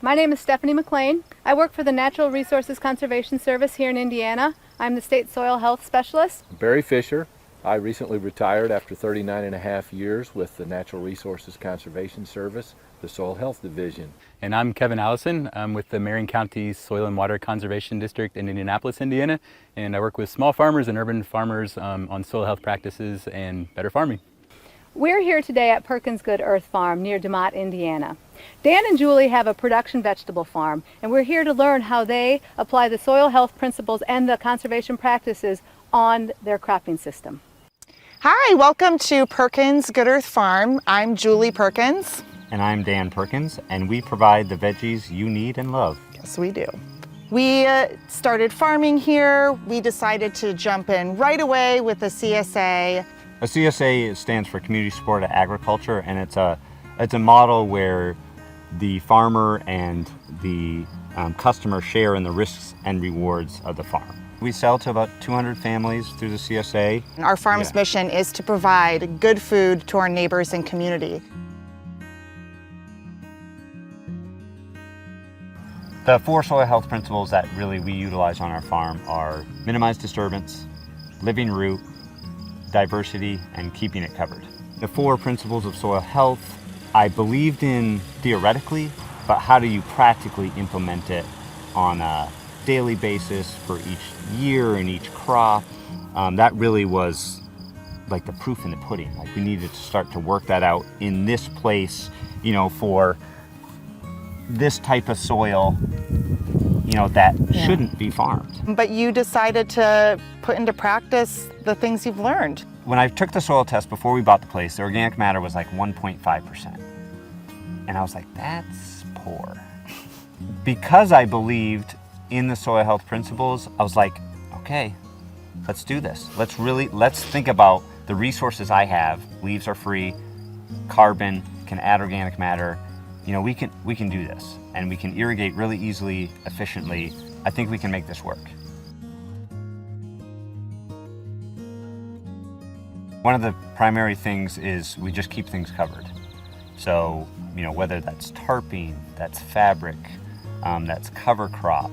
My name is Stephanie McLean. I work for the Natural Resources Conservation Service here in Indiana. I'm the State Soil Health Specialist. Barry Fisher. I recently retired after 39 and a half years with the Natural Resources Conservation Service, the Soil Health Division. And I'm Kevin Allison. I'm with the Marion County Soil and Water Conservation District in Indianapolis, Indiana. And I work with small farmers and urban farmers on soil health practices and better farming. We're here today at Perkins Good Earth Farm near Motte, Indiana. Dan and Julie have a production vegetable farm, and we're here to learn how they apply the soil health principles and the conservation practices on their cropping system. Hi, welcome to Perkins Good Earth Farm. I'm Julie Perkins. And I'm Dan Perkins, and we provide the veggies you need and love. Yes, we do. We started farming here. We decided to jump in right away with the CSA. A CSA stands for Community Supported Agriculture, and it's a model where the farmer and the customer share in the risks and rewards of the farm. We sell to about 200 families through the CSA. Our farm's mission is to provide good food to our neighbors and community. The 4 soil health principles that really we utilize on our farm are minimize disturbance, living root, diversity, and keeping it covered. The 4 principles of soil health I believed in theoretically, but how do you practically implement it on a daily basis for each year and each crop? That really was like the proof in the pudding. Like we needed to start to work that out in this place, you know, for this type of soil, you know, that shouldn't be farmed. But you decided to put into practice the things you've learned. When I took the soil test before we bought the place, the organic matter was like 1.5%. And I was like, that's poor. Because I believed in the soil health principles, I was like, okay, let's do this. Let's think about the resources I have. Leaves are free, carbon, can add organic matter. You know, we can do this, and we can irrigate really easily, efficiently. I think we can make this work. One of the primary things is we just keep things covered. So, you know, whether that's tarping, that's fabric, that's cover crop,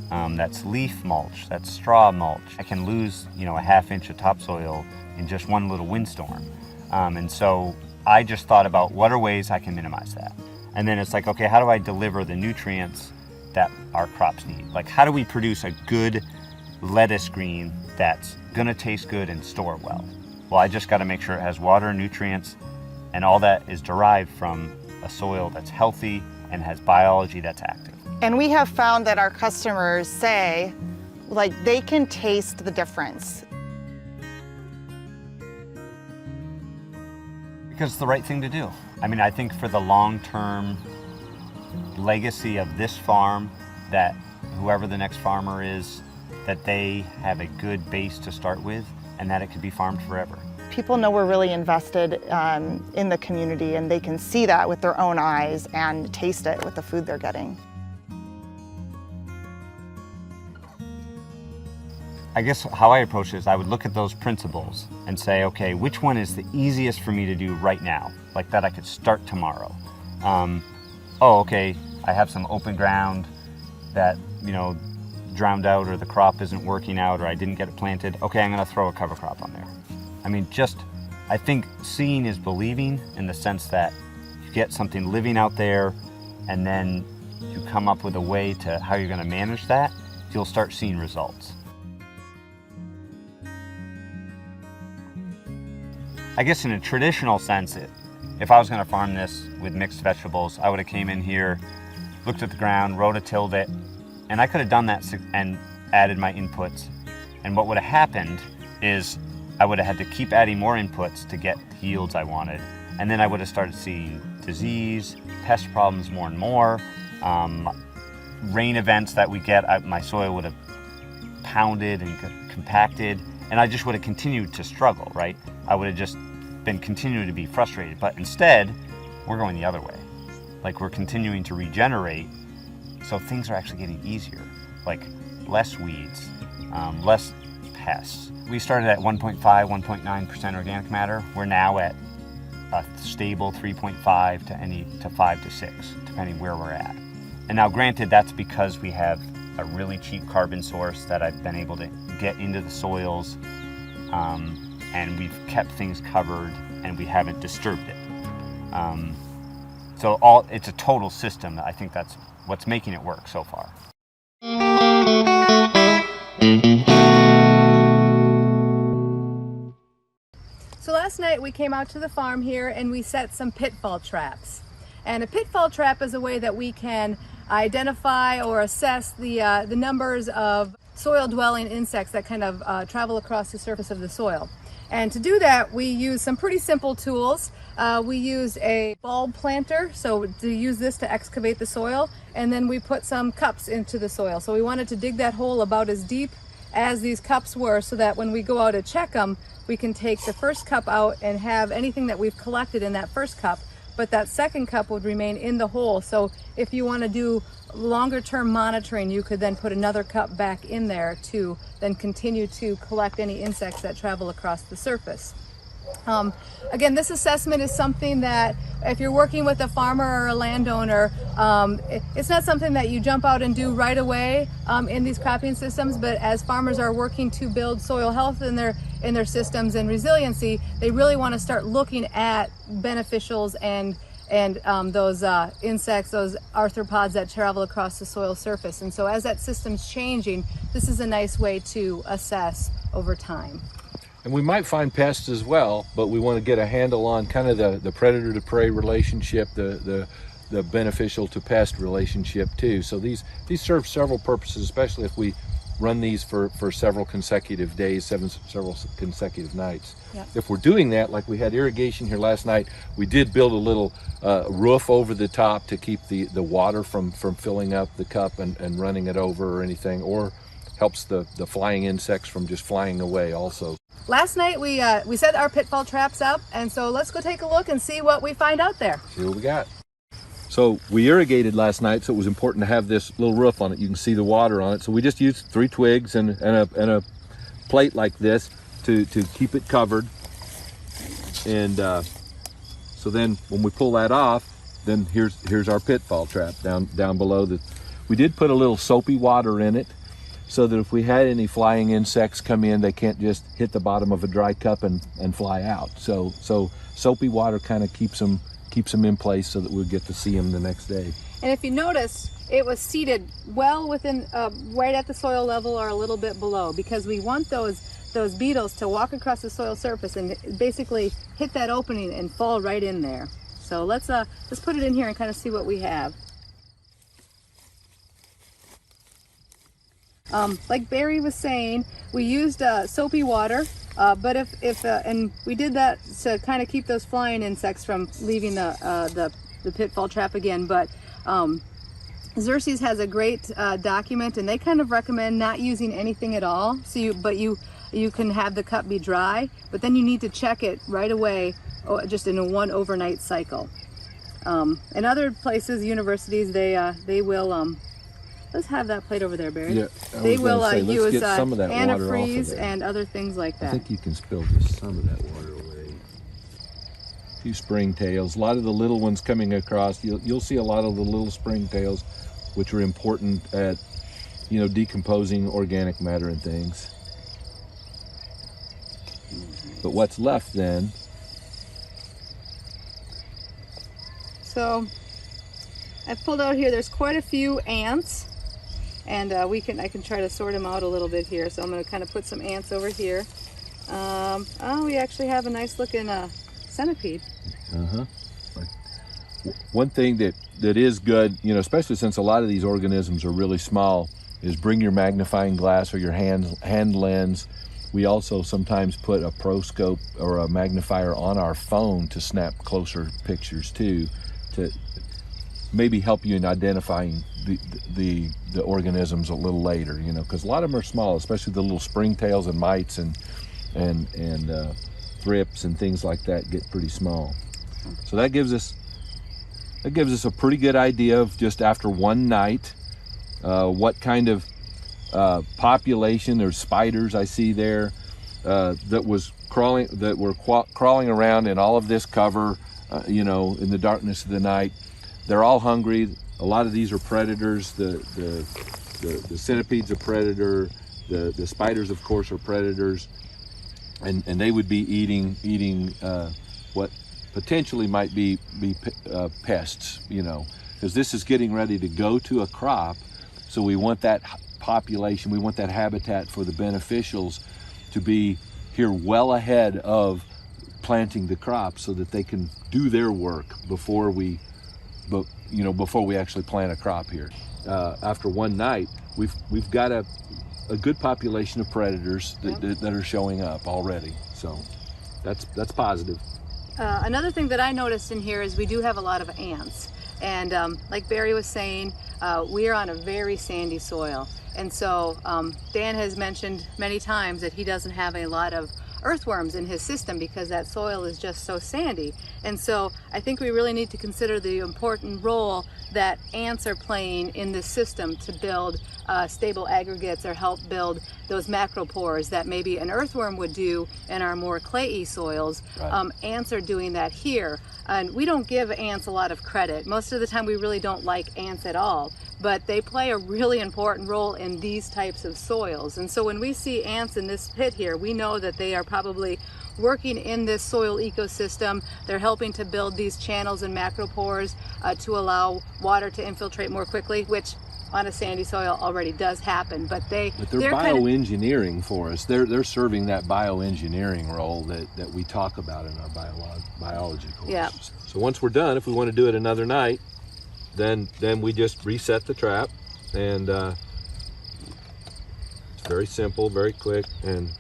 that's leaf mulch, that's straw mulch. I can lose, you know, a ½ inch of topsoil in just one little windstorm. And so I just thought about what are ways I can minimize that. And then it's like, okay, how do I deliver the nutrients that our crops need? Like, how do we produce a good lettuce green that's gonna taste good and store well? Well, I just gotta make sure it has water and nutrients, and all that is derived from a soil that's healthy and has biology that's active. And we have found that our customers say, like, they can taste the difference. Because it's the right thing to do. I mean, I think for the long-term legacy of this farm, that whoever the next farmer is, that they have a good base to start with, and that it could be farmed forever. People know we're really invested in the community, and they can see that with their own eyes and taste it with the food they're getting. I guess how I approach it is I would look at those principles and say, okay, which one is the easiest for me to do right now? Like that I could start tomorrow. Okay, I have some open ground that, you know, drowned out, or the crop isn't working out, or I didn't get it planted. Okay, I'm gonna throw a cover crop on there. I mean, I think seeing is believing, in the sense that you get something living out there and then you come up with a way to how you're gonna manage that, you'll start seeing results. I guess in a traditional sense, if I was gonna farm this with mixed vegetables, I would've came in here, looked at the ground, rototilled it, and I could have done that and added my inputs. And what would have happened is I would have had to keep adding more inputs to get the yields I wanted. And then I would have started seeing disease, pest problems more and more. Rain events that we get, my soil would have pounded and compacted, and I just would have continued to struggle, right? I would have just been continuing to be frustrated. But instead, we're going the other way. Like, we're continuing to regenerate, so things are actually getting easier. Like less weeds, less pests. We started at 1.5, 1.9% organic matter. We're now at a stable 3.5 to 5 to 6, depending where we're at. And now granted, that's because we have a really cheap carbon source that I've been able to get into the soils, and we've kept things covered and we haven't disturbed it. So it's a total system. I think that's what's making it work so far. So last night we came out to the farm here and we set some pitfall traps. And a pitfall trap is a way that we can identify or assess the numbers of soil-dwelling insects that kind of travel across the surface of the soil. And to do that, we use some pretty simple tools. We use a bulb planter, so to use this to excavate the soil, and then we put some cups into the soil. So we wanted to dig that hole about as deep as these cups were, so that when we go out to check them, we can take the first cup out and have anything that we've collected in that first cup, but that second cup would remain in the hole. So if you want to do longer term monitoring, you could then put another cup back in there to then continue to collect any insects that travel across the surface. Again, this assessment is something that if you're working with a farmer or a landowner, it's not something that you jump out and do right away in these cropping systems, but as farmers are working to build soil health in their systems and resiliency, they really want to start looking at beneficials and those insects, those arthropods that travel across the soil surface. And so as that system's changing, this is a nice way to assess over time. And we might find pests as well, but we want to get a handle on kind of the predator to prey relationship, the beneficial to pest relationship too. So these serve several purposes, especially if we run these for several consecutive days, several consecutive nights. Yep. If we're doing that, like we had irrigation here last night, we did build a little roof over the top to keep the water from filling up the cup and running it over or anything, or helps the flying insects from just flying away also. Last night we set our pitfall traps up, and so let's go take a look and see what we find out there. See what we got. So we irrigated last night, so it was important to have this little roof on it. You can see the water on it. So we just used 3 twigs and a plate like this to keep it covered. And so then when we pull that off, then here's our pitfall trap down below. We did put a little soapy water in it, so that if we had any flying insects come in, they can't just hit the bottom of a dry cup and fly out. So soapy water kind of keeps them in place so that we'll get to see them the next day. And if you notice, it was seated well within, right at the soil level or a little bit below, because we want those beetles to walk across the soil surface and basically hit that opening and fall right in there. So let's put it in here and kind of see what we have. Like Barry was saying, we used soapy water, but and we did that to kind of keep those flying insects from leaving the pitfall trap again. But Xerces has a great document, and they kind of recommend not using anything at all. So you can have the cup be dry, but then you need to check it right away, just in a one overnight cycle. In other places, universities, they will. Let's have that plate over there, Barry. Yeah, they will use some of that antifreeze and other things like that. I think you can spill just some of that water away. A few springtails, a lot of the little ones coming across. You'll see a lot of the little springtails, which are important at, decomposing organic matter and things. But what's left then? So I've pulled out here. There's quite a few ants. And I can try to sort them out a little bit here. So I'm going to kind of put some ants over here. We actually have a nice looking centipede. One thing that is good, especially since a lot of these organisms are really small, is bring your magnifying glass or your hand lens. We also sometimes put a proscope or a magnifier on our phone to snap closer pictures too, to maybe help you in identifying the organisms a little later, because a lot of them are small, especially the little springtails and mites and thrips and things like that get pretty small. So that gives us a pretty good idea of, just after one night, what kind of population. There's spiders I see there that were crawling around in all of this cover, in the darkness of the night. They're all hungry. A lot of these are predators. The centipede's a predator. The spiders, of course, are predators, and they would be eating what potentially might be pests, you know, because this is getting ready to go to a crop. So we want that population, we want that habitat for the beneficials to be here well ahead of planting the crop, so that they can do their work before we actually plant a crop here. After one night, we've got a good population of predators that are showing up already. So that's positive. Another thing that I noticed in here is we do have a lot of ants. And like Barry was saying, we are on a very sandy soil. And so Dan has mentioned many times that he doesn't have a lot of earthworms in his system because that soil is just so sandy. And so I think we really need to consider the important role that ants are playing in this system to build stable aggregates or help build those macropores that maybe an earthworm would do in our more clayey soils. Right. Ants are doing that here. And we don't give ants a lot of credit. Most of the time we really don't like ants at all, but they play a really important role in these types of soils. And so when we see ants in this pit here, we know that they are probably working in this soil ecosystem. They're helping to build these channels and macropores to allow water to infiltrate more quickly, which on a sandy soil already does happen, but they're bioengineering for us. They're serving that bioengineering role that we talk about in our biology course. Yeah. So once we're done, if we want to do it another night, then we just reset the trap, and it's very simple, very quick, and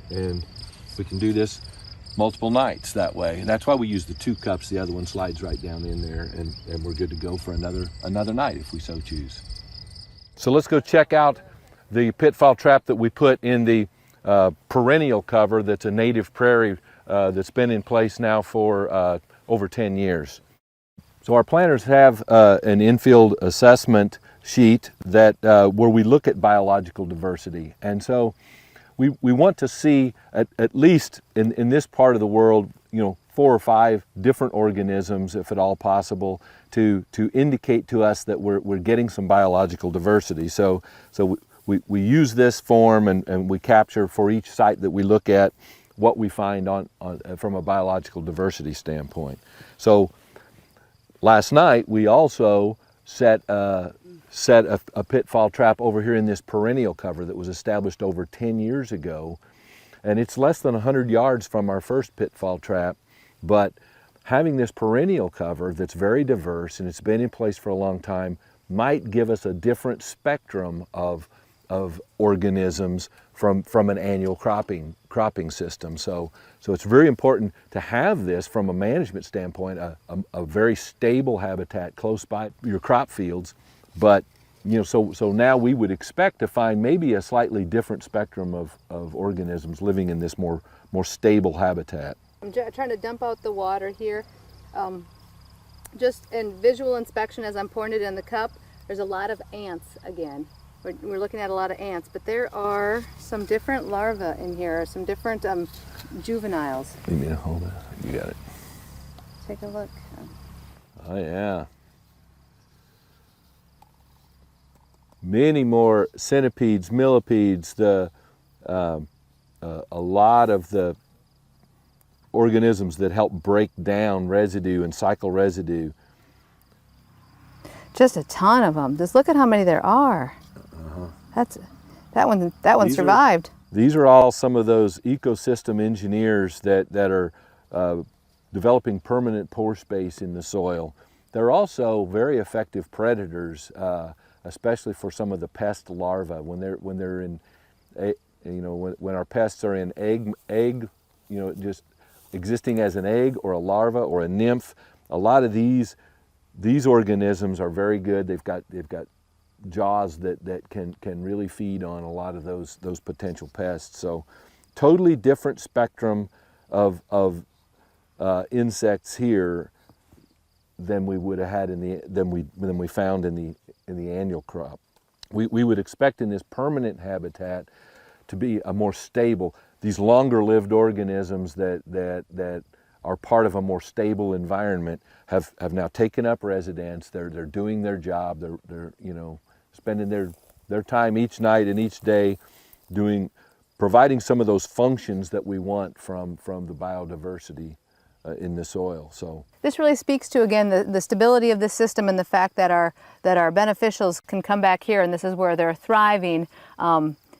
we can do this multiple nights that way. And that's why we use the 2 cups. The other one slides right down in there, and we're good to go for another night if we so choose. So let's go check out the pitfall trap that we put in the perennial cover that's a native prairie that's been in place now for over 10 years. So our planters have an infield assessment sheet that where we look at biological diversity. And so we want to see at least in this part of the world, 4 or 5 different organisms, if at all possible, to indicate to us that we're getting some biological diversity. So we use this form and we capture for each site that we look at what we find from a biological diversity standpoint. So last night we also set a pitfall trap over here in this perennial cover that was established over 10 years ago, and it's less than 100 yards from our first pitfall trap. But having this perennial cover that's very diverse and it's been in place for a long time might give us a different spectrum of organisms from an annual cropping system. So it's very important to have this from a management standpoint, a very stable habitat close by your crop fields. But so now we would expect to find maybe a slightly different spectrum of organisms living in this more stable habitat. I'm trying to dump out the water here. Just in visual inspection as I'm pouring it in the cup, there's a lot of ants again. We're looking at a lot of ants, but there are some different larvae in here, some different juveniles. You mean to hold it? You got it. Take a look. Oh yeah. Many more centipedes, millipedes, a lot of the organisms that help break down residue and cycle residue. Just a ton of them. Just look at how many there are. That one survived. These are all some of those ecosystem engineers that are developing permanent pore space in the soil. They're also very effective predators, especially for some of the pest larvae when they're in, when our pests are in egg, just existing as an egg or a larva or a nymph. A lot of these organisms are very good. They've got jaws that can really feed on a lot of those potential pests. So totally different spectrum of insects here than we would have had than we found in the annual crop. We would expect in this permanent habitat to be a more stable, these longer lived organisms that are part of a more stable environment have now taken up residence. They're doing their job. They're you know, spending their time each night and each day providing some of those functions that we want from the biodiversity in the soil. So this really speaks to, again, the stability of this system and the fact that our beneficials can come back here, and this is where they're thriving.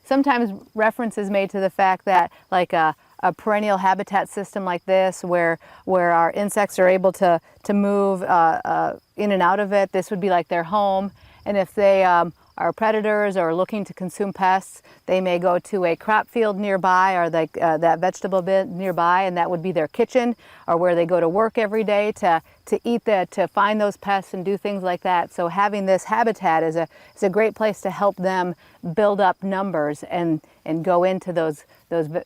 Sometimes reference is made to the fact that, like a perennial habitat system like this, where our insects are able to move in and out of it, this would be like their home. And if they are predators or looking to consume pests, they may go to a crop field nearby, or like that vegetable bin nearby, and that would be their kitchen, or where they go to work every day to eat to find those pests and do things like that. So having this habitat is a great place to help them build up numbers and go into those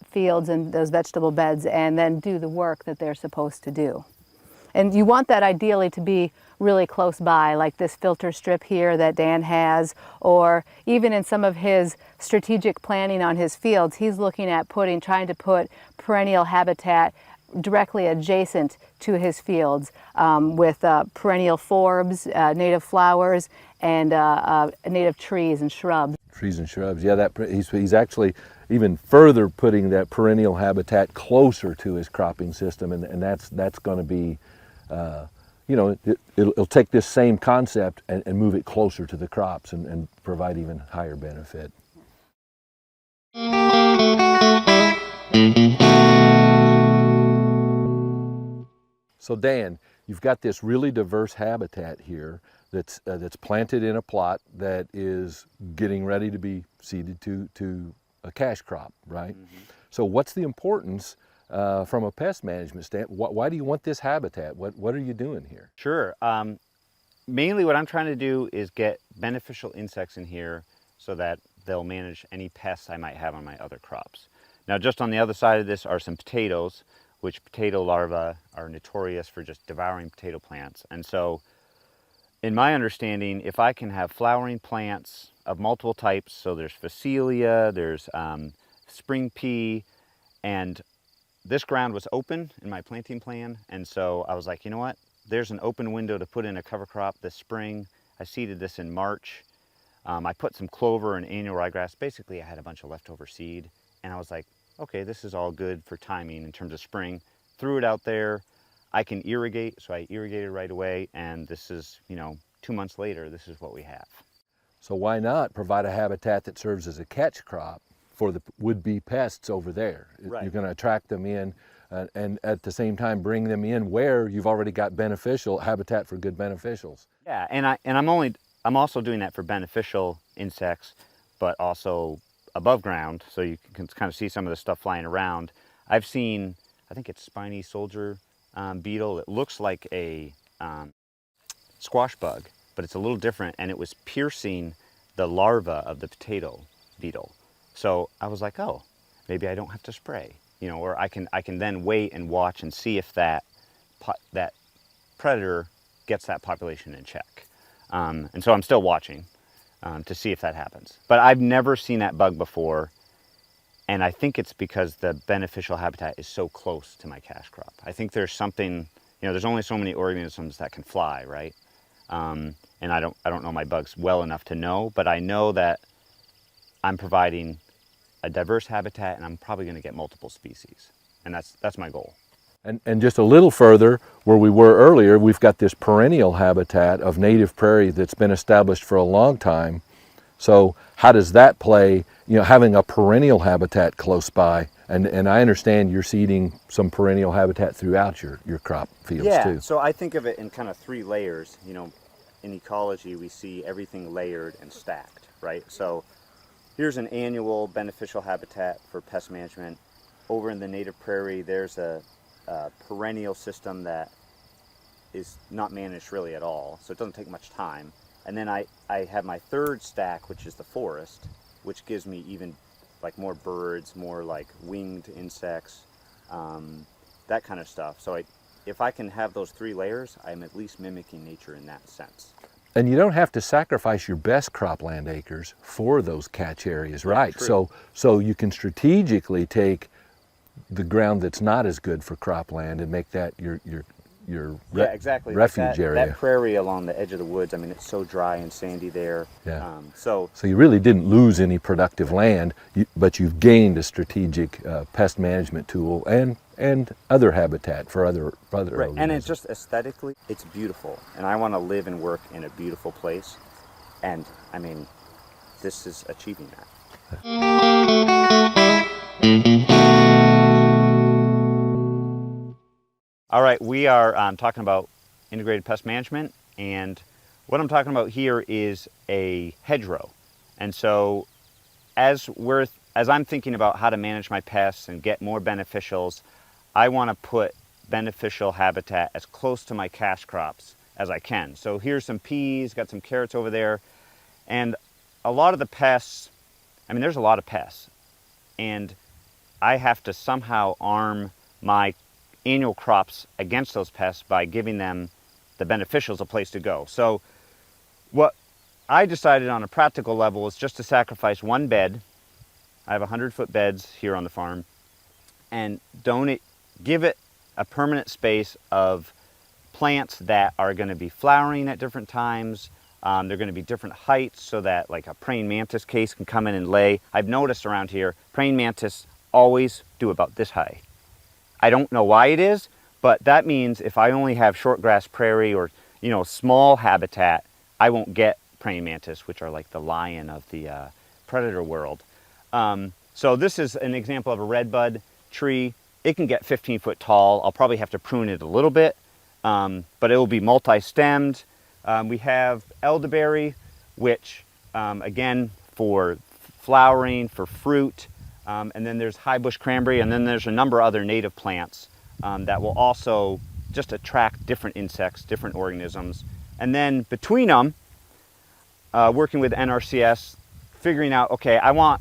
fields and those vegetable beds and then do the work that they're supposed to do. And you want that ideally to be really close by, like this filter strip here that Dan has, or even in some of his strategic planning on his fields, he's looking at trying to put perennial habitat directly adjacent to his fields with perennial forbs, native flowers, and native trees and shrubs. trees and shrubs, yeah, he's actually even further putting that perennial habitat closer to his cropping system, and that's going to be you know, it'll take this same concept and move it closer to the crops and provide even higher benefit. So Dan, you've got this really diverse habitat here that's planted in a plot that is getting ready to be seeded to a cash crop, right? Mm-hmm. So what's the importance from a pest management standpoint? Why do you want this habitat? What are you doing here? Sure. Mainly what I'm trying to do is get beneficial insects in here so that they'll manage any pests I might have on my other crops. Now, just on the other side of this are some potatoes, which potato larvae are notorious for just devouring potato plants. And so, in my understanding, if I can have flowering plants of multiple types, so there's phacelia, there's spring pea, and this ground was open in my planting plan, and so I was like, you know what? There's an open window to put in a cover crop this spring. I seeded this in March. I put some clover and annual ryegrass. Basically, I had a bunch of leftover seed, and I was like, okay, this is all good for timing in terms of spring. Threw it out there. I can irrigate, so I irrigated right away, and this is, 2 months later, this is what we have. So why not provide a habitat that serves as a catch crop for the would-be pests over there? Right. You're going to attract them in and at the same time bring them in where you've already got beneficial habitat for good beneficials. Yeah, and I'm also doing that for beneficial insects, but also above ground, so you can kind of see some of the stuff flying around. I've seen, I think it's spiny soldier beetle. It looks like a squash bug, but it's a little different, and it was piercing the larva of the potato beetle. So I was like, oh, maybe I don't have to spray, or I can then wait and watch and see if that predator gets that population in check. And so I'm still watching to see if that happens. But I've never seen that bug before, and I think it's because the beneficial habitat is so close to my cash crop. I think there's something, there's only so many organisms that can fly, right? And I don't know my bugs well enough to know, but I know that I'm providing a diverse habitat, and I'm probably going to get multiple species, and that's my goal. And just a little further, where we were earlier, we've got this perennial habitat of native prairie that's been established for a long time. So how does that play, having a perennial habitat close by? And I understand you're seeding some perennial habitat throughout your crop fields too. Yeah, so I think of it in kind of 3 layers. In ecology, we see everything layered and stacked, right? So here's an annual beneficial habitat for pest management. Over in the native prairie, there's a perennial system that is not managed really at all, so it doesn't take much time. And then I have my 3rd stack, which is the forest, which gives me even like more birds, more like winged insects, that kind of stuff. So if I can have those 3 layers, I'm at least mimicking nature in that sense. And you don't have to sacrifice your best cropland acres for those catch areas, right? True. So you can strategically take the ground that's not as good for cropland and make that your Yeah, exactly. refuge area. That prairie along the edge of the woods, I mean, it's so dry and sandy there. Yeah. So So you really didn't lose any productive land, but you've gained a strategic pest management tool and other habitat for other right, organisms. and it's just aesthetically, it's beautiful, and I want to live and work in a beautiful place, and I mean, this is achieving that. All right, we are talking about integrated pest management, and what I'm talking about here is a hedgerow. And so as I'm thinking about how to manage my pests and get more beneficials, I want to put beneficial habitat as close to my cash crops as I can. So here's some peas, got some carrots over there, and a lot of the pests, I mean, there's a lot of pests, and I have to somehow arm my annual crops against those pests by giving them the beneficials a place to go. So what I decided on a practical level is just to sacrifice one bed. I have 100-foot beds here on the farm, and give it a permanent space of plants that are going to be flowering at different times. They're going to be different heights so that like a praying mantis case can come in and lay. I've noticed around here, praying mantis always do about this high. I don't know why it is, but that means if I only have short grass prairie or, you know, small habitat, I won't get praying mantis, which are like the lion of the predator world. So this is an example of a redbud tree. It can get 15 foot tall. I'll probably have to prune it a little bit, but it will be multi-stemmed. We have elderberry, which again, for flowering, for fruit, and then there's high bush cranberry, and then there's a number of other native plants that will also just attract different insects, different organisms. And then between them, working with NRCS, figuring out, okay, I want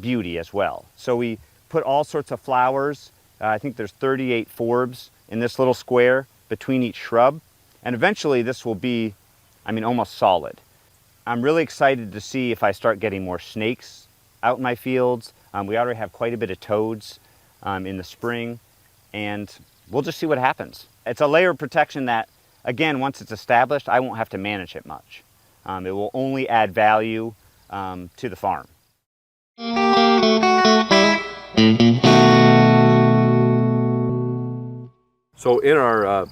beauty as well. So we put all sorts of flowers. I think there's 38 forbs in this little square between each shrub. And eventually this will be, I mean, almost solid. I'm really excited to see if I start getting more snakes out in my fields. We already have quite a bit of toads in the spring, and we'll just see what happens. It's a layer of protection that, again, once it's established, I won't have to manage it much. It will only add value to the farm. So in our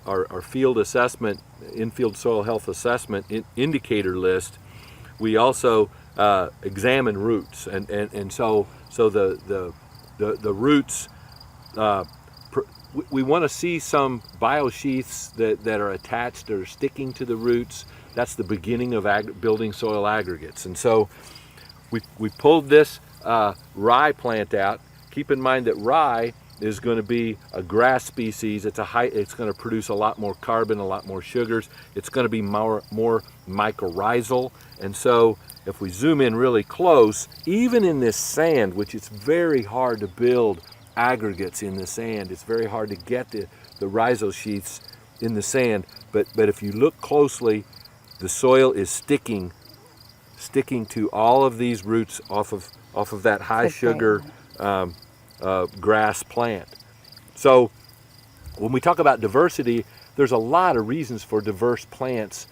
our field assessment, in-field soil health assessment indicator list, we also examine roots, and so the roots, we want to see some biosheaths that are attached or sticking to the roots. That's the beginning of building soil aggregates. And so we pulled this rye plant out. Keep in mind that rye is going to be a grass species. It's going to produce a lot more carbon, a lot more sugars. It's going to be more mycorrhizal. And so if we zoom in really close, even in this sand, which it's very hard to build aggregates in the sand, it's very hard to get the rhizosheaths in the sand, but if you look closely, the soil is sticking to all of these roots off of that high sugar grass plant. So when we talk about diversity, there's a lot of reasons for diverse plants.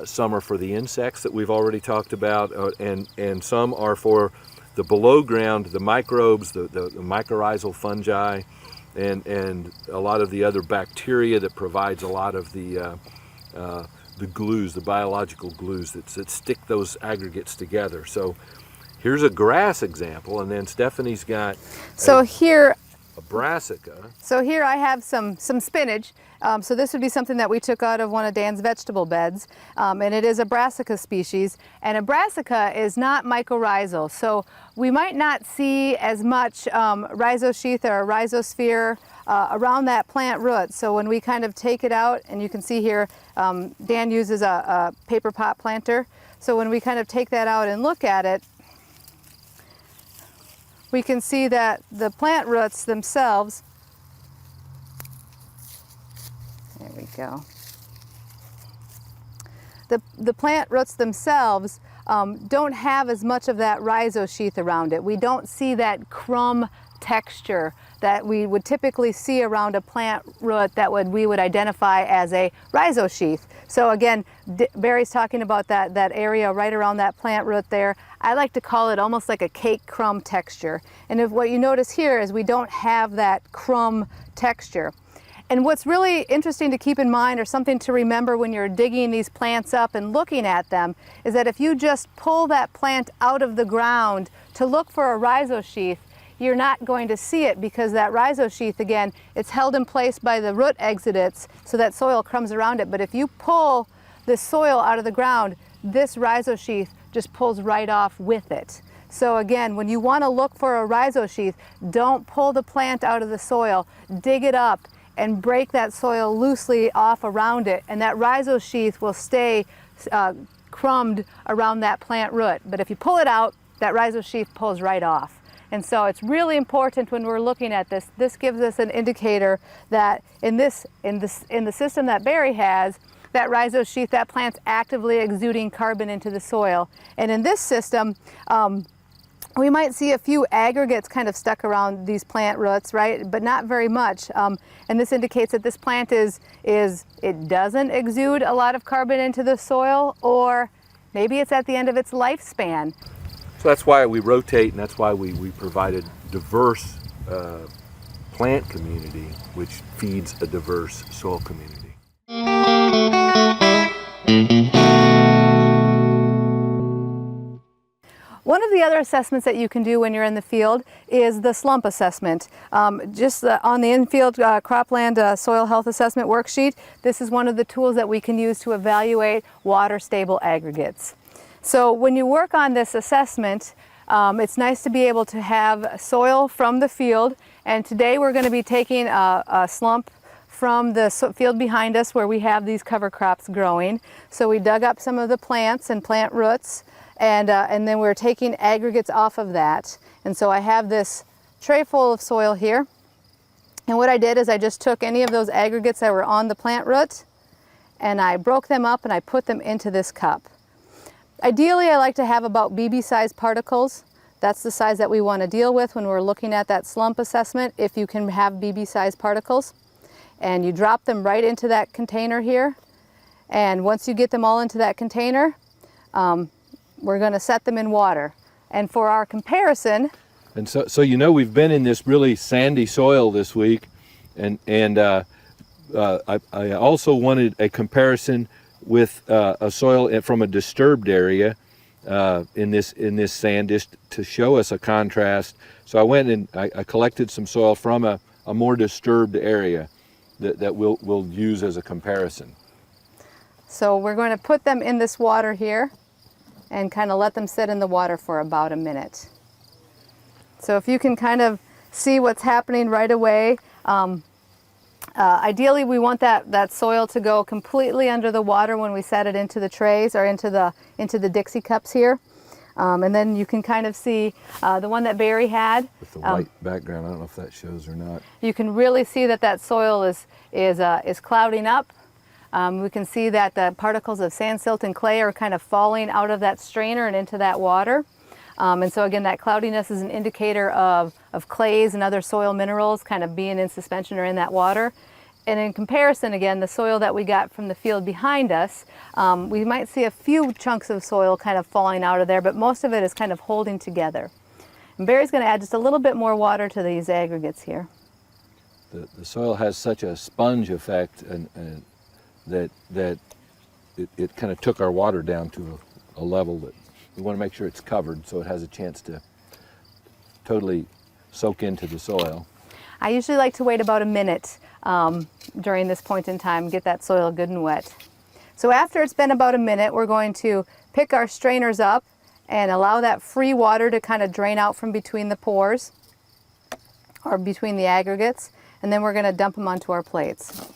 Some are for the insects that we've already talked about, and some are for the below ground, the microbes, the mycorrhizal fungi, and a lot of the other bacteria that provides a lot of the glues, the biological glues that stick those aggregates together. So here's a grass example, and then Stephanie's got a brassica. So here I have some spinach. So this would be something that we took out of one of Dan's vegetable beds, and it is a brassica species. And a brassica is not mycorrhizal, so we might not see as much rhizosheath or rhizosphere around that plant root. So when we kind of take it out, and you can see here, Dan uses a paper pot planter. So when we kind of take that out and look at it, we can see that the plant roots themselves, there we go. The plant roots themselves don't have as much of that rhizosheath around it. We don't see that crumb texture that we would typically see around a plant root that we would identify as a rhizosheath. So again, Barry's talking about that area right around that plant root there. I like to call it almost like a cake crumb texture. And what you notice here is we don't have that crumb texture. And what's really interesting to keep in mind, or something to remember when you're digging these plants up and looking at them, is that if you just pull that plant out of the ground to look for a rhizosheath, you're not going to see it, because that rhizosheath, again, it's held in place by the root exudates, so that soil crumbs around it. But if you pull the soil out of the ground, this rhizosheath just pulls right off with it. So again, when you want to look for a rhizosheath, don't pull the plant out of the soil, dig it up and break that soil loosely off around it, and that rhizosheath will stay crumbed around that plant root. But if you pull it out, that rhizosheath pulls right off. And so it's really important when we're looking at this. This gives us an indicator that in the system that Barry has, that rhizosheath, that plant's actively exuding carbon into the soil. And in this system, we might see a few aggregates kind of stuck around these plant roots, right? But not very much. And this indicates that this plant it doesn't exude a lot of carbon into the soil, or maybe it's at the end of its lifespan. So that's why we rotate, and that's why we provided diverse plant community, which feeds a diverse soil community. One of the other assessments that you can do when you're in the field is the slump assessment. On the in-field cropland soil health assessment worksheet, this is one of the tools that we can use to evaluate water-stable aggregates. So when you work on this assessment, it's nice to be able to have soil from the field, and today we're going to be taking a slump from the field behind us where we have these cover crops growing. So we dug up some of the plants and plant roots, and then we're taking aggregates off of that. And so I have this tray full of soil here, and what I did is I just took any of those aggregates that were on the plant root, and I broke them up and I put them into this cup. Ideally, I like to have about BB-sized particles. That's the size that we want to deal with when we're looking at that slump assessment, if you can have BB-sized particles. And you drop them right into that container here. And once you get them all into that container, we're going to set them in water. And for our comparison... And so you know, we've been in this really sandy soil this week, and I also wanted a comparison with a soil from a disturbed area in this sand dish to show us a contrast. So I went and I collected some soil from a more disturbed area that we'll use as a comparison. So we're going to put them in this water here and kind of let them sit in the water for about a minute. So if you can kind of see what's happening right away, ideally we want that soil to go completely under the water when we set it into the trays or into the Dixie cups here. And then you can kind of see the one that Barry had. With the white background, I don't know if that shows or not. You can really see that soil is clouding up. We can see that the particles of sand, silt, and clay are kind of falling out of that strainer and into that water. And so again, that cloudiness is an indicator of clays and other soil minerals kind of being in suspension or in that water. And in comparison, again, the soil that we got from the field behind us, we might see a few chunks of soil kind of falling out of there, but most of it is kind of holding together. And Barry's going to add just a little bit more water to these aggregates here. The soil has such a sponge effect, and that it kind of took our water down to a level that we want to make sure it's covered so it has a chance to totally soak into the soil. I usually like to wait about a minute during this point in time, get that soil good and wet. So after it's been about a minute, we're going to pick our strainers up and allow that free water to kind of drain out from between the pores or between the aggregates, and then we're going to dump them onto our plates.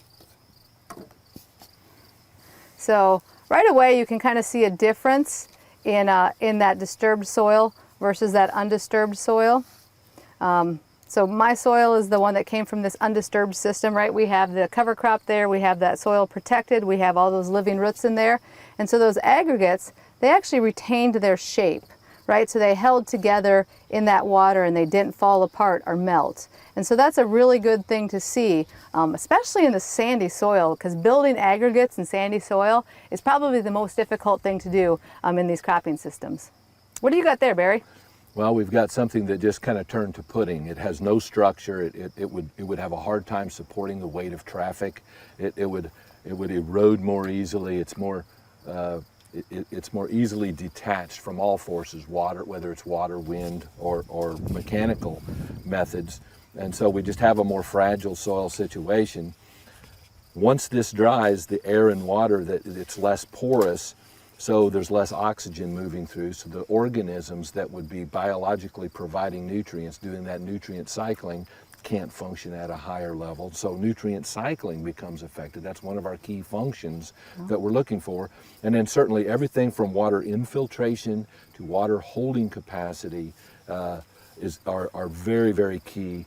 So right away you can kind of see a difference in that disturbed soil versus that undisturbed soil. So my soil is the one that came from this undisturbed system, right? We have the cover crop there, we have that soil protected, we have all those living roots in there. And so those aggregates, they actually retained their shape, right? So they held together in that water and they didn't fall apart or melt. And so that's a really good thing to see, especially in the sandy soil, because building aggregates in sandy soil is probably the most difficult thing to do in these cropping systems. What do you got there, Barry? Well, we've got something that just kind of turned to pudding. It has no structure. It would have a hard time supporting the weight of traffic. It would erode more easily. It's more easily detached from all forces, water, whether it's water, wind, or mechanical methods. And so we just have a more fragile soil situation. Once this dries, the air and water, it's less porous, so there's less oxygen moving through. So the organisms that would be biologically providing nutrients, doing that nutrient cycling, can't function at a higher level. So nutrient cycling becomes affected. That's one of our key functions that we're looking for. And then certainly everything from water infiltration to water holding capacity are very, very key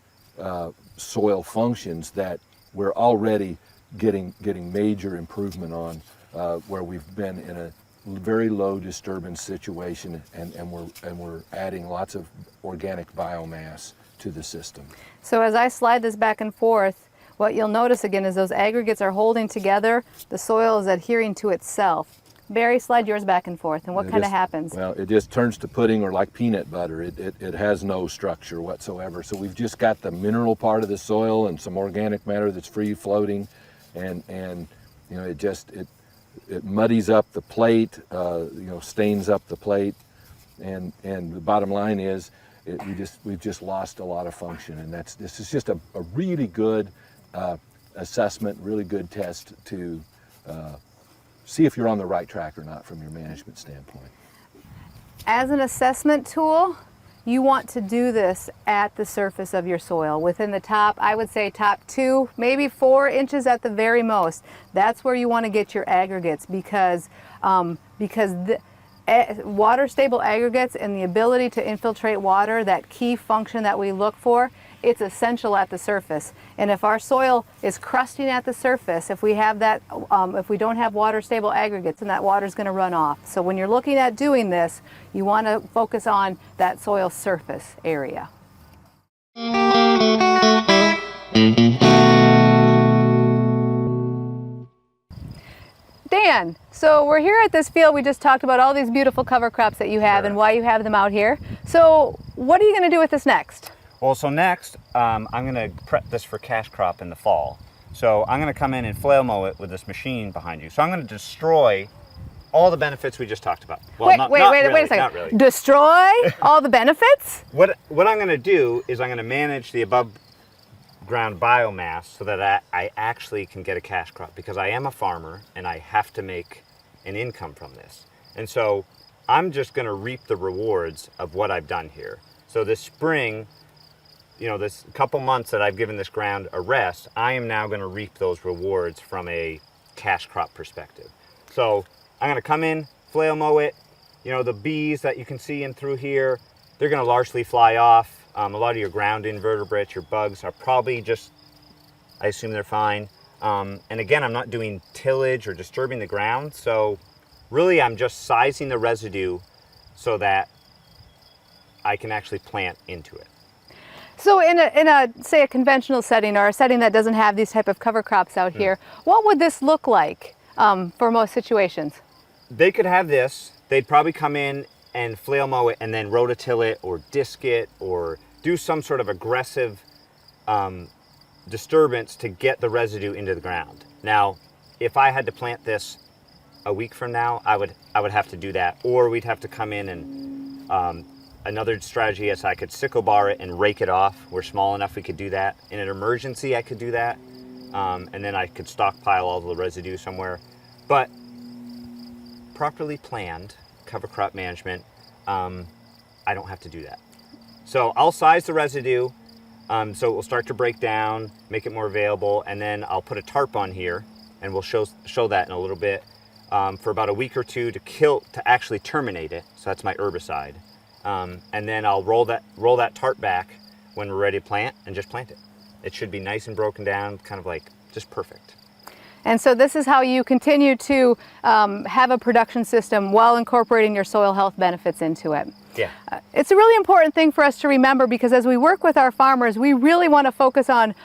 soil functions that we're already getting major improvement on, where we've been in a very low disturbance situation, and we're adding lots of organic biomass to the system. So as I slide this back and forth, what you'll notice again is those aggregates are holding together, the soil is adhering to itself. Barry, slide yours back and forth, and what kind of happens? Well, it just turns to pudding or like peanut butter. It has no structure whatsoever. So we've just got the mineral part of the soil and some organic matter that's free floating, and you know, it muddies up the plate, stains up the plate, and the bottom line is we've just lost a lot of function, and this is just a really good assessment, really good test to see if you're on the right track or not from your management standpoint. As an assessment tool, you want to do this at the surface of your soil, within the top, I would say top 2, maybe 4 inches at the very most. That's where you want to get your aggregates, because water stable aggregates and the ability to infiltrate water, that key function that we look for, it's essential at the surface. And if our soil is crusting at the surface, if we have that, if we don't have water stable aggregates, then that water is going to run off. So when you're looking at doing this, you want to focus on that soil surface area. Dan, so we're here at this field. We just talked about all these beautiful cover crops that you have and why you have them out here. So what are you going to do with this next? Well, so next, I'm going to prep this for cash crop in the fall. So I'm going to come in and flail mow it with this machine behind you. So I'm going to destroy all the benefits we just talked about. Well, wait a second. Not really. Destroy all the benefits? What I'm going to do is I'm going to manage the above ground biomass so that I actually can get a cash crop, because I am a farmer and I have to make an income from this. And so I'm just going to reap the rewards of what I've done here. So this spring, this couple months that I've given this ground a rest, I am now going to reap those rewards from a cash crop perspective. So I'm going to come in, flail mow it. The bees that you can see in through here, they're going to largely fly off. A lot of your ground invertebrates, your bugs are probably just, I assume they're fine. And again, I'm not doing tillage or disturbing the ground. So really I'm just sizing the residue so that I can actually plant into it. So in a say a conventional setting, or a setting that doesn't have these type of cover crops out here, what would this look like for most situations? They could have this. They'd probably come in and flail mow it and then rototill it or disc it or do some sort of aggressive disturbance to get the residue into the ground. Now, if I had to plant this a week from now, I would have to do that, or we'd have to come in and another strategy is I could sickle bar it and rake it off. We're small enough we could do that. In an emergency, I could do that. And then I could stockpile all the residue somewhere. But properly planned cover crop management, I don't have to do that. So I'll size the residue so it will start to break down, make it more available, and then I'll put a tarp on here, and we'll show that in a little bit, for about a week or two to actually terminate it. So that's my herbicide. And then I'll roll that tarp back when we're ready to plant and just plant it. It should be nice and broken down, kind of like just perfect. And so this is how you continue to have a production system while incorporating your soil health benefits into it. Yeah. It's a really important thing for us to remember, because as we work with our farmers, we really want to focus on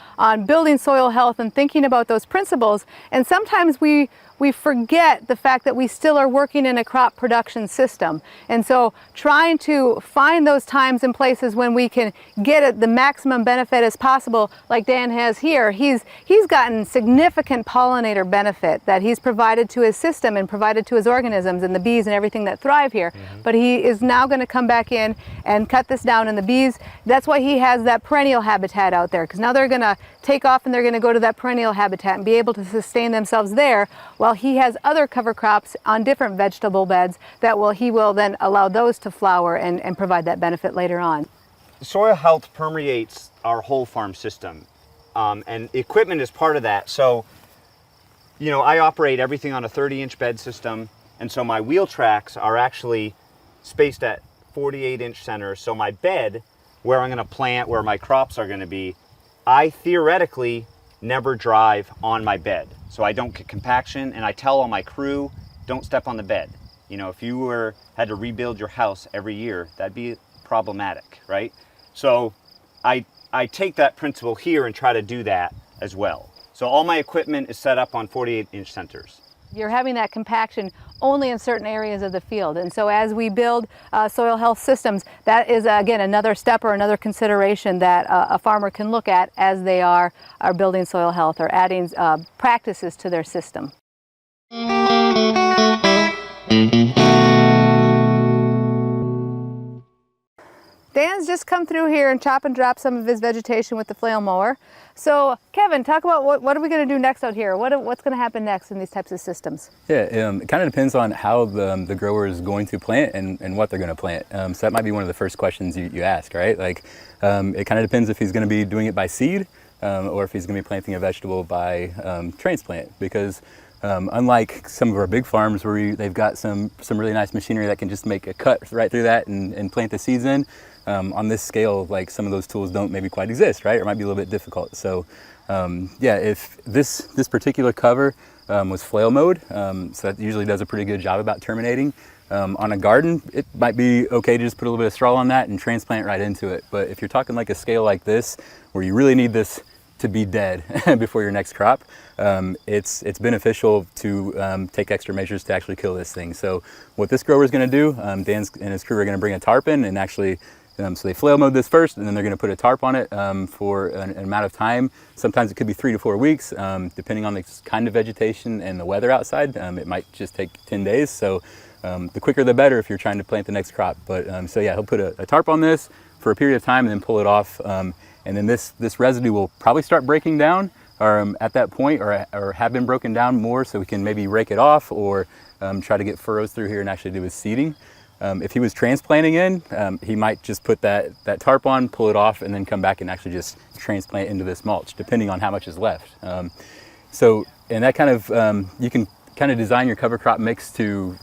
building soil health and thinking about those principles. And sometimes we forget the fact that we still are working in a crop production system. And so trying to find those times and places when we can get the maximum benefit as possible, like Dan has here, he's gotten significant pollinator benefit that he's provided to his system and provided to his organisms and the bees and everything that thrive here. But he is now going to come back in and cut this down, and the bees, that's why he has that perennial habitat out there, because now they're going to take off and they're going to go to that perennial habitat and be able to sustain themselves there, while he has other cover crops on different vegetable beds that he will then allow those to flower and provide that benefit later on. Soil health permeates our whole farm system, and equipment is part of that. So, you know, I operate everything on a 30-inch bed system, and so my wheel tracks are actually spaced at 48-inch centers. So my bed, where I'm going to plant, where my crops are going to be, I theoretically never drive on my bed, so I don't get compaction. And I tell all my crew, don't step on the bed. You know, if you had to rebuild your house every year, that'd be problematic, right? So I take that principle here and try to do that as well. So all my equipment is set up on 48-inch centers. You're having that compaction only in certain areas of the field. And so as we build soil health systems, that is, again, another step or another consideration that a farmer can look at as they are building soil health or adding practices to their system. Dan's just come through here and chop and drop some of his vegetation with the flail mower. So Kevin, talk about what are we going to do next out here? What's going to happen next in these types of systems? Yeah, it kind of depends on how the grower is going to plant and what they're going to plant. So that might be one of the first questions you ask, right? Like, it kind of depends if he's going to be doing it by seed or if he's going to be planting a vegetable by transplant, because unlike some of our big farms where they've got some really nice machinery that can just make a cut right through that and plant the seeds in, on this scale, like, some of those tools don't maybe quite exist, right? Or might be a little bit difficult. So yeah, if this particular cover was flail mowed, so that usually does a pretty good job about terminating. On a garden, it might be okay to just put a little bit of straw on that and transplant right into it. But if you're talking like a scale like this, where you really need this to be dead before your next crop, it's beneficial to take extra measures to actually kill this thing. So what this grower is going to do, Dan and his crew are going to bring a tarp in and actually, so they flail mowed this first, and then they're going to put a tarp on it for an amount of time. Sometimes it could be 3 to 4 weeks, depending on the kind of vegetation and the weather outside. It might just take 10 days. So the quicker the better if you're trying to plant the next crop. But so yeah, he'll put a tarp on this for a period of time and then pull it off. And then this residue will probably start breaking down at that point, or have been broken down more, so we can maybe rake it off or try to get furrows through here and actually do his seeding. If he was transplanting in, he might just put that tarp on, pull it off, and then come back and actually just transplant into this mulch, depending on how much is left. So, and that kind of, you can kind of design your cover crop mix to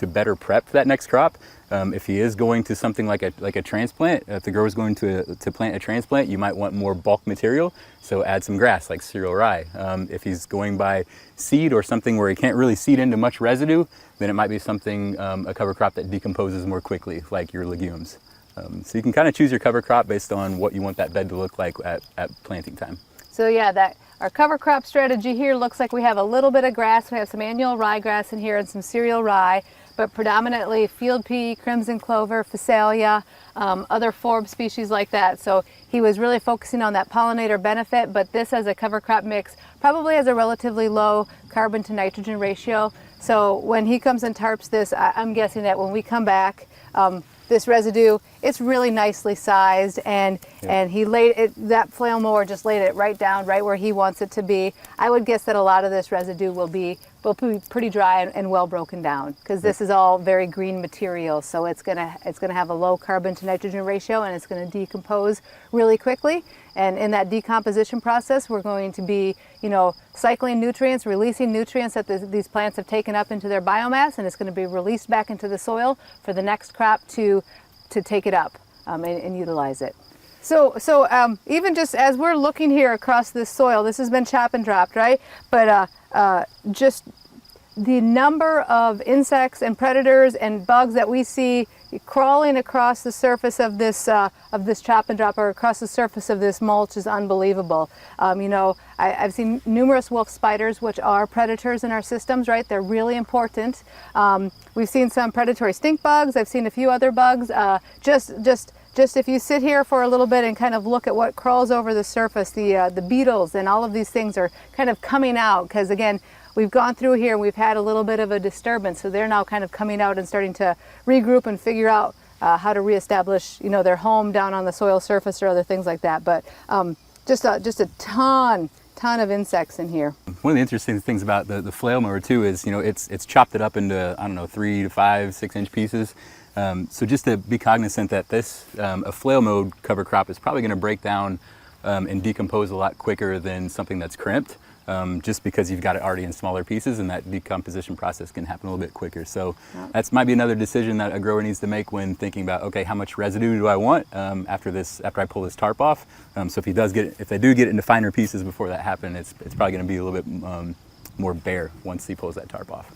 better prep that next crop. If he is going to something like a transplant, if the grower is going to plant a transplant, you might want more bulk material, so add some grass like cereal rye. If he's going by seed or something where he can't really seed into much residue, then it might be something, a cover crop that decomposes more quickly, like your legumes. So you can kind of choose your cover crop based on what you want that bed to look like at planting time. So yeah, our cover crop strategy here looks like we have a little bit of grass. We have some annual ryegrass in here and some cereal rye, but predominantly field pea, crimson clover, phacelia, other forb species like that. So he was really focusing on that pollinator benefit, but this as a cover crop mix probably has a relatively low carbon to nitrogen ratio. So when he comes and tarps this, I'm guessing that when we come back, this residue, it's really nicely sized, and he laid it, that flail mower just laid it right down, right where he wants it to be. I would guess that a lot of this residue will be pretty dry and well broken down, because this is all very green material, so it's gonna have a low carbon to nitrogen ratio, and it's gonna decompose really quickly. And in that decomposition process, we're going to be, cycling nutrients, releasing nutrients that these plants have taken up into their biomass, and it's going to be released back into the soil for the next crop to take it up and utilize it. So even just as we're looking here across this soil, this has been chop and dropped, right? But just the number of insects and predators and bugs that we see crawling across the surface of this chop and drop, or across the surface of this mulch, is unbelievable. You know, I've seen numerous wolf spiders, which are predators in our systems, right? They're really important. We've seen some predatory stink bugs. I've seen a few other bugs. Just if you sit here for a little bit and kind of look at what crawls over the surface, the beetles and all of these things are kind of coming out, because again, we've gone through here and we've had a little bit of a disturbance, so they're now kind of coming out and starting to regroup and figure out how to reestablish, you know, their home down on the soil surface or other things like that. But just a ton of insects in here. One of the interesting things about the flail mower too is, you know, it's chopped it up into, I don't know, 3 to 5, 6-inch pieces. So just to be cognizant that this, a flail mowed cover crop is probably going to break down and decompose a lot quicker than something that's crimped, just because you've got it already in smaller pieces and that decomposition process can happen a little bit quicker. So that might be another decision that a grower needs to make when thinking about, okay, how much residue do I want after I pull this tarp off? So if they do get it into finer pieces before that happens, it's probably going to be a little bit more bare once he pulls that tarp off.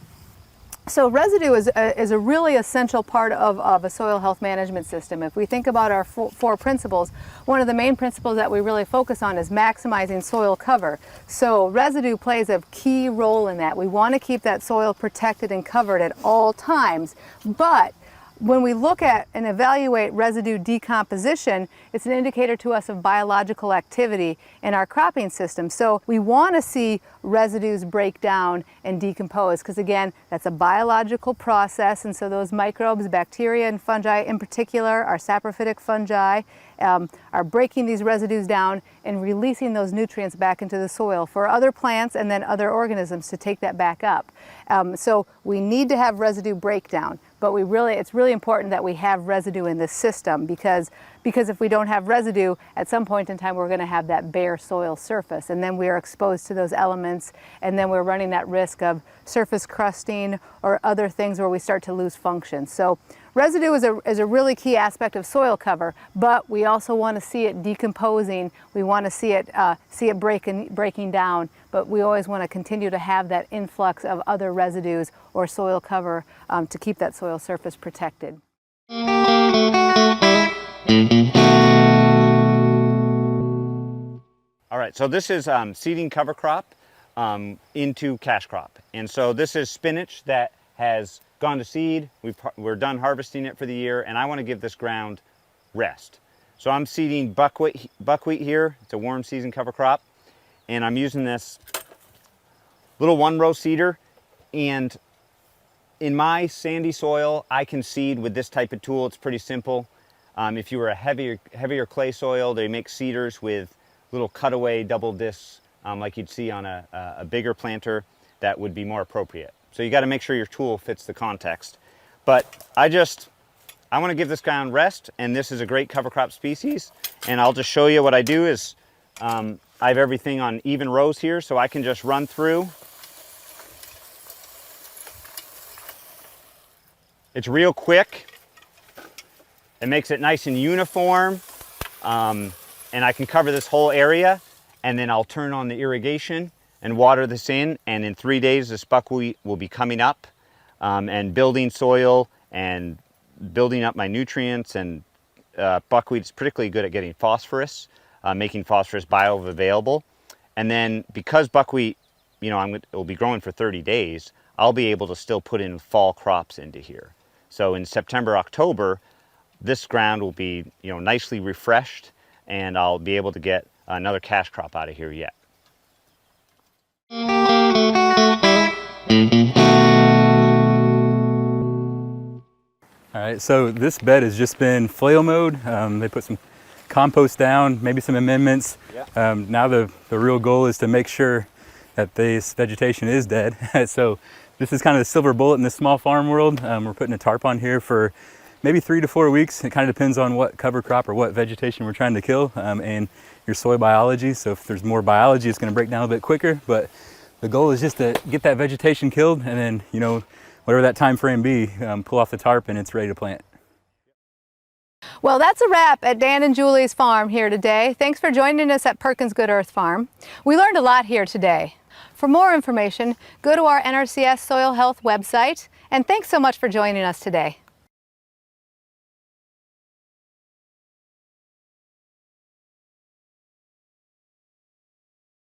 So residue is a really essential part of a soil health management system. If we think about our four principles, one of the main principles that we really focus on is maximizing soil cover. So residue plays a key role in that. We want to keep that soil protected and covered at all times, but when we look at and evaluate residue decomposition, it's an indicator to us of biological activity in our cropping system. So we want to see residues break down and decompose, because again, that's a biological process, and so those microbes, bacteria and fungi in particular, our saprophytic fungi, are breaking these residues down and releasing those nutrients back into the soil for other plants and then other organisms to take that back up. So we need to have residue breakdown, but it's really important that we have residue in this system, because if we don't have residue, at some point in time we're going to have that bare soil surface, and then we are exposed to those elements, and then we're running that risk of surface crusting or other things where we start to lose function. So residue is a really key aspect of soil cover, but we also want to see it decomposing. We want to see it breaking down, but we always want to continue to have that influx of other residues or soil cover to keep that soil surface protected. All right, so this is seeding cover crop into cash crop. And so this is spinach that has gone to seed. We're done harvesting it for the year, and I want to give this ground rest. So I'm seeding buckwheat here. It's a warm season cover crop, and I'm using this little 1-row seeder. And in my sandy soil, I can seed with this type of tool. It's pretty simple. If you were a heavier clay soil, they make seeders with little cutaway double discs like you'd see on a bigger planter. That would be more appropriate. So you got to make sure your tool fits the context. But I want to give this ground rest, and this is a great cover crop species. And I'll just show you what I do is I have everything on even rows here, so I can just run through. It's real quick. It makes it nice and uniform, and I can cover this whole area, and then I'll turn on the irrigation and water this in, and in 3 days this buckwheat will be coming up and building soil and building up my nutrients. And buckwheat's particularly good at getting phosphorus, making phosphorus bioavailable. And then because buckwheat, you know, it will be growing for 30 days, I'll be able to still put in fall crops into here. So in September, October, this ground will be, you know, nicely refreshed, and I'll be able to get another cash crop out of here yet. All right, so this bed has just been flail mowed. They put some compost down, maybe some amendments. Yeah. Now the real goal is to make sure that this vegetation is dead. So this is kind of the silver bullet in the small farm world. We're putting a tarp on here for maybe 3 to 4 weeks. It kind of depends on what cover crop or what vegetation we're trying to kill and your soil biology. So if there's more biology, it's going to break down a bit quicker. But the goal is just to get that vegetation killed, and then, you know, whatever that time frame be, pull off the tarp and it's ready to plant. Well, that's a wrap at Dan and Julie's farm here today. Thanks for joining us at Perkins Good Earth Farm. We learned a lot here today. For more information, go to our NRCS Soil Health website, and thanks so much for joining us today.